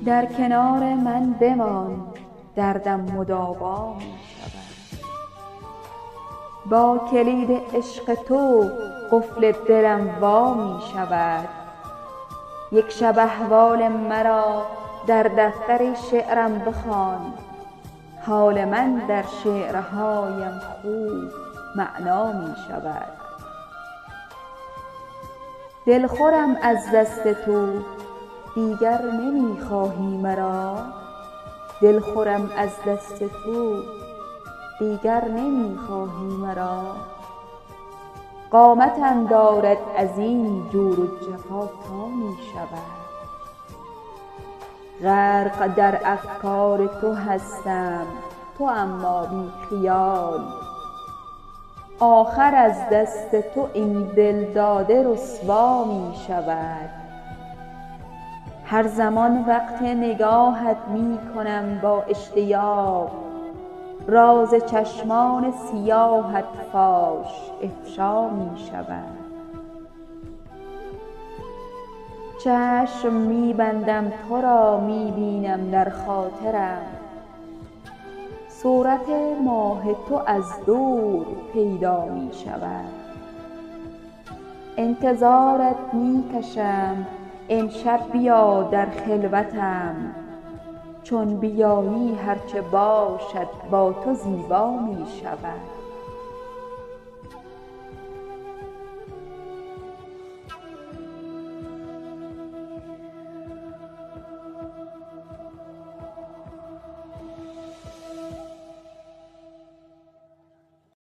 در کنار من بمان، دردم مداوا می شود. با کلید عشق تو قفل دلم وا می شود. یک شب احوال مرا در دفتر شعرم بخوان، حال من در شعرهایم خوب معنا می شود. دلخورم از دست تو، دیگر نمی خواهی مرا. دلخورم از دست تو، دیگر نمی خواهی مرا. قامتم دارد از این جور و جفا تا می شود. غرق در افکار تو هستم، تو اما بی خیال. آخر از دست تو این دل داده رسوا می شود. هر زمان وقت نگاهت می کنم با اشتیاق، راز چشمان سیاهت فاش افشا می شود. چشم می بندم تو را می بینم در خاطرم، صورت ماه تو از دور پیدا می شود. انتظارت می کشم امشب بیا در خلوتم، چون بیایی هرچه باشد با تو زیبا می شود.